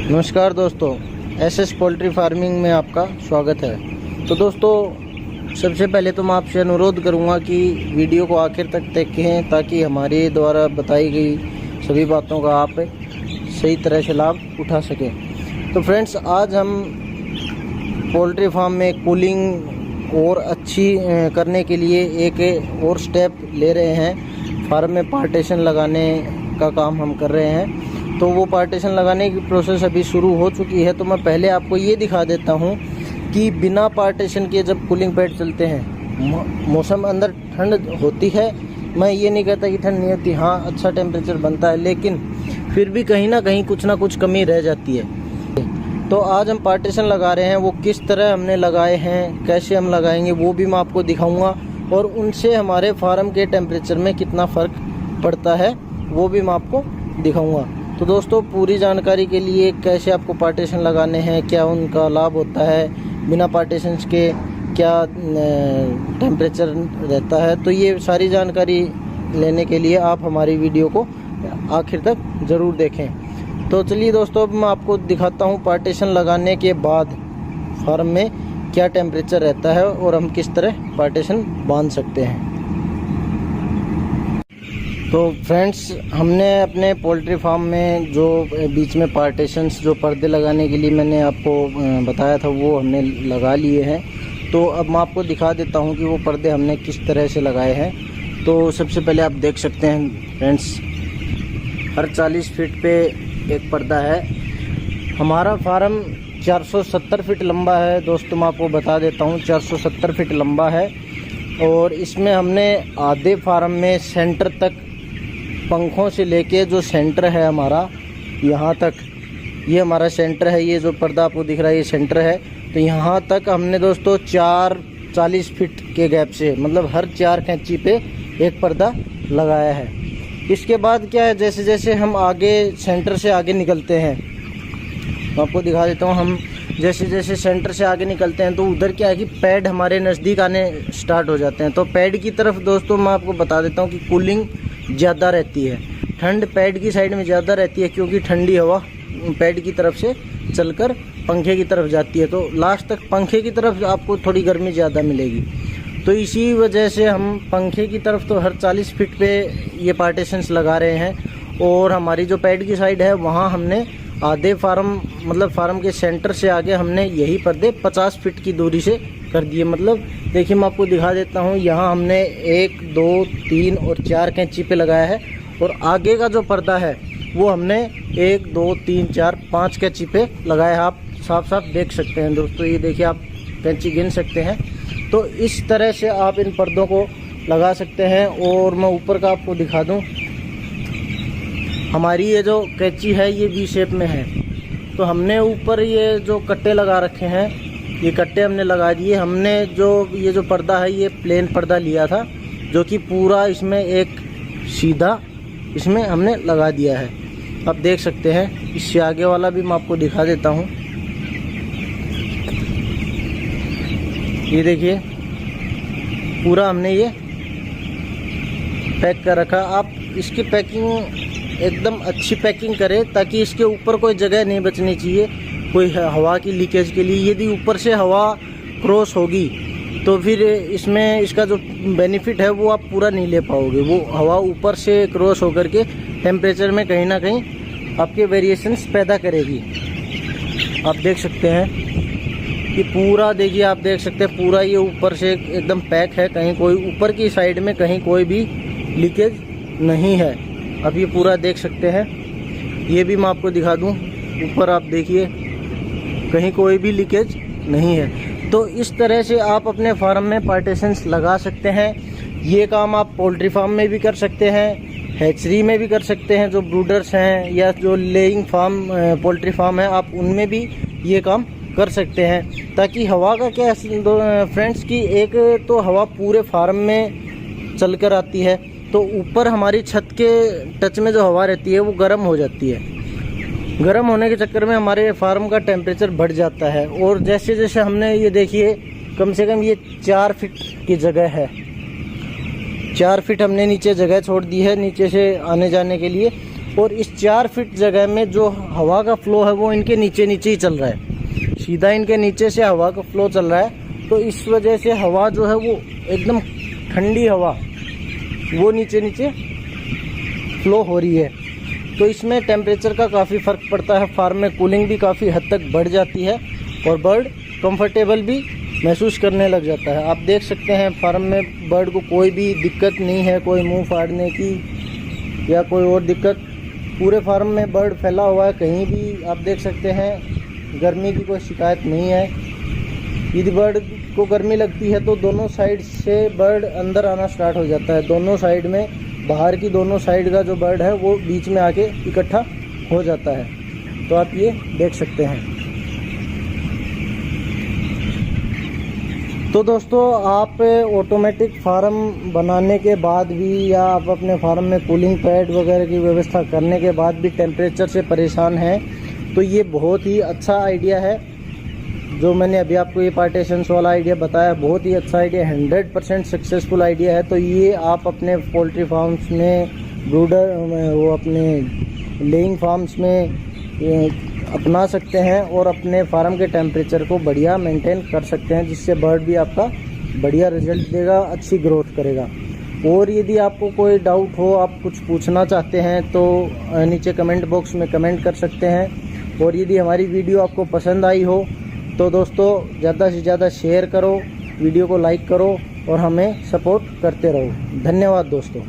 नमस्कार दोस्तों, SS poultry farming में आपका स्वागत है। तो दोस्तों, सबसे पहले तो मैं आपसे अनुरोध करूंगा कि वीडियो को आखिर तक देखें ताकि हमारे द्वारा बताई गई सभी बातों का आप सही तरह से लाभ उठा सकें। तो फ्रेंड्स, आज हम पोल्ट्री फार्म में कूलिंग और अच्छी करने के लिए एक और स्टेप ले रहे हैं। फार्म में पार्टीशन लगाने का काम हम कर रहे हैं। तो वो पार्टीशन लगाने की प्रोसेस अभी शुरू हो चुकी है। तो मैं पहले आपको ये दिखा देता हूँ कि बिना पार्टीशन के जब कूलिंग पैड चलते हैं, मौसम अंदर ठंड होती है। मैं ये नहीं कहता कि ठंड नहीं होती, हाँ अच्छा टेम्परेचर बनता है, लेकिन फिर भी कहीं ना कहीं कुछ ना कुछ कमी रह जाती है। तो आज हम पार्टीशन लगा रहे हैं। वो किस तरह हमने लगाए हैं, कैसे हम लगाएंगे, वो भी मैं आपको दिखाऊंगा और उनसे हमारे फार्म के टेम्परेचर में कितना फ़र्क पड़ता है वो भी मैं आपको दिखाऊंगा। तो दोस्तों, पूरी जानकारी के लिए कैसे आपको पार्टीशन लगाने हैं, क्या उनका लाभ होता है, बिना पार्टीशंस के क्या टेम्परेचर रहता है, तो ये सारी जानकारी लेने के लिए आप हमारी वीडियो को आखिर तक ज़रूर देखें। तो चलिए दोस्तों, अब मैं आपको दिखाता हूँ पार्टीशन लगाने के बाद फार्म में क्या टेम्परेचर रहता है और हम किस तरह पार्टीशन बांध सकते हैं। तो फ्रेंड्स, हमने अपने पोल्ट्री फार्म में जो बीच में पार्टीशंस जो पर्दे लगाने के लिए मैंने आपको बताया था वो हमने लगा लिए हैं। तो अब मैं आपको दिखा देता हूं कि वो पर्दे हमने किस तरह से लगाए हैं। तो सबसे पहले आप देख सकते हैं फ्रेंड्स, हर 40 फीट पे एक पर्दा है। हमारा फार्म 470 फीट लंबा है। दोस्तों, मैं आपको बता देता हूँ 470 फीट लंबा है और इसमें हमने आधे फार्म में सेंटर तक पंखों से लेके जो सेंटर है हमारा यहाँ तक, ये हमारा सेंटर है। ये जो पर्दा आपको दिख रहा है ये सेंटर है। तो यहाँ तक हमने दोस्तों 40 फीट के गैप से, मतलब हर 4 कैंची पे एक पर्दा लगाया है। इसके बाद क्या है, जैसे जैसे हम आगे सेंटर से आगे निकलते हैं, मैं आपको दिखा देता हूँ। हम जैसे जैसे सेंटर से आगे निकलते हैं तो उधर क्या है कि पैड हमारे नज़दीक आने स्टार्ट हो जाते हैं। तो पैड की तरफ दोस्तों मैं आपको बता देता हूँ कि कूलिंग ज़्यादा रहती है। ठंड पैड की साइड में ज़्यादा रहती है क्योंकि ठंडी हवा पैड की तरफ से चलकर पंखे की तरफ जाती है। तो लास्ट तक पंखे की तरफ आपको थोड़ी गर्मी ज़्यादा मिलेगी। तो इसी वजह से हम पंखे की तरफ तो हर 40 फीट पे ये पार्टीशंस लगा रहे हैं। और हमारी जो पैड की साइड है वहाँ हमने आधे फार्म, मतलब फार्म के सेंटर से आगे हमने यही पर्दे 50 फीट की दूरी से कर दिए। मतलब देखिए, मैं आपको दिखा देता हूँ। यहाँ हमने 1, 2, 3 और 4 कैंची पे लगाया है और आगे का जो पर्दा है वो हमने 1, 2, 3, 4, 5 कैंची पे लगाया है। आप साफ साफ देख सकते हैं दोस्तों, ये देखिए, आप कैंची गिन सकते हैं। तो इस तरह से आप इन पर्दों को लगा सकते हैं। और मैं ऊपर का आपको दिखा दूँ, हमारी ये जो कैंची है ये वी शेप में है। तो हमने ऊपर ये जो कट्टे लगा रखे हैं, ये कट्टे हमने लगा दिए। हमने ये जो पर्दा है ये प्लेन पर्दा लिया था जो कि पूरा इसमें एक सीधा इसमें हमने लगा दिया है। आप देख सकते हैं। इससे आगे वाला भी मैं आपको दिखा देता हूँ। ये देखिए, पूरा हमने ये पैक कर रखा। आप इसकी पैकिंग एकदम अच्छी पैकिंग करें ताकि इसके ऊपर कोई जगह नहीं बचनी चाहिए कोई हवा की लीकेज के लिए। यदि ऊपर से हवा क्रॉस होगी तो फिर इसमें इसका जो बेनिफिट है वो आप पूरा नहीं ले पाओगे। वो हवा ऊपर से क्रॉस होकर के टेम्परेचर में कहीं ना कहीं आपके वेरिएशंस पैदा करेगी। आप देख सकते हैं कि पूरा, देखिए आप देख सकते हैं पूरा ये ऊपर से एकदम पैक है। कहीं कोई ऊपर की साइड में कहीं कोई भी लीकेज नहीं है। अब ये पूरा देख सकते हैं। ये भी मैं आपको दिखा दूं, ऊपर आप देखिए कहीं कोई भी लीकेज नहीं है। तो इस तरह से आप अपने फार्म में पार्टीशंस लगा सकते हैं। ये काम आप पोल्ट्री फार्म में भी कर सकते हैं, हैचरी में भी कर सकते हैं, जो ब्रूडर्स हैं या जो लेइंग फार्म पोल्ट्री फार्म है आप उनमें भी ये काम कर सकते हैं। ताकि हवा का क्या फ्रेंड्स की, एक तो हवा पूरे फार्म में चल कर आती है, तो ऊपर हमारी छत के टच में जो हवा रहती है वो गर्म हो जाती है। गर्म होने के चक्कर में हमारे फार्म का टेम्परेचर बढ़ जाता है। और जैसे जैसे हमने ये देखिए, कम से कम ये 4 फीट की जगह है, 4 फीट हमने नीचे जगह छोड़ दी है नीचे से आने जाने के लिए। और इस 4 फीट जगह में जो हवा का फ्लो है वो इनके नीचे नीचे ही चल रहा है, सीधा इनके नीचे से हवा का फ्लो चल रहा है। तो इस वजह से हवा जो है वो एकदम ठंडी हवा वो नीचे नीचे फ्लो हो रही है। तो इसमें टेम्परेचर का काफ़ी फ़र्क पड़ता है, फार्म में कूलिंग भी काफ़ी हद तक बढ़ जाती है और बर्ड कंफर्टेबल भी महसूस करने लग जाता है। आप देख सकते हैं फार्म में बर्ड को कोई भी दिक्कत नहीं है, कोई मुंह फाड़ने की या कोई और दिक्कत। पूरे फार्म में बर्ड फैला हुआ है, कहीं भी आप देख सकते हैं गर्मी की कोई शिकायत नहीं है। यदि बर्ड को गर्मी लगती है तो दोनों साइड से बर्ड अंदर आना स्टार्ट हो जाता है। दोनों साइड में, बाहर की दोनों साइड का जो बर्ड है वो बीच में आके इकट्ठा हो जाता है। तो आप ये देख सकते हैं। तो दोस्तों, आप ऑटोमेटिक फार्म बनाने के बाद भी या आप अपने फार्म में कूलिंग पैड वगैरह की व्यवस्था करने के बाद भी टेम्परेचर से परेशान हैं तो ये बहुत ही अच्छा आइडिया है। जो मैंने अभी आपको ये पार्टीशंस वाला आइडिया बताया, बहुत ही अच्छा आइडिया, 100% सक्सेसफुल आइडिया है। तो ये आप अपने पोल्ट्री फार्म्स में, ब्रूडर वो अपने लेइंग फार्म्स में अपना सकते हैं और अपने फार्म के टेम्परेचर को बढ़िया मेंटेन कर सकते हैं, जिससे बर्ड भी आपका बढ़िया रिजल्ट देगा, अच्छी ग्रोथ करेगा। और यदि आपको कोई डाउट हो, आप कुछ पूछना चाहते हैं तो नीचे कमेंट बॉक्स में कमेंट कर सकते हैं। और यदि हमारी वीडियो आपको पसंद आई हो तो दोस्तों ज़्यादा से ज़्यादा शेयर करो, वीडियो को लाइक करो और हमें सपोर्ट करते रहो। धन्यवाद दोस्तों।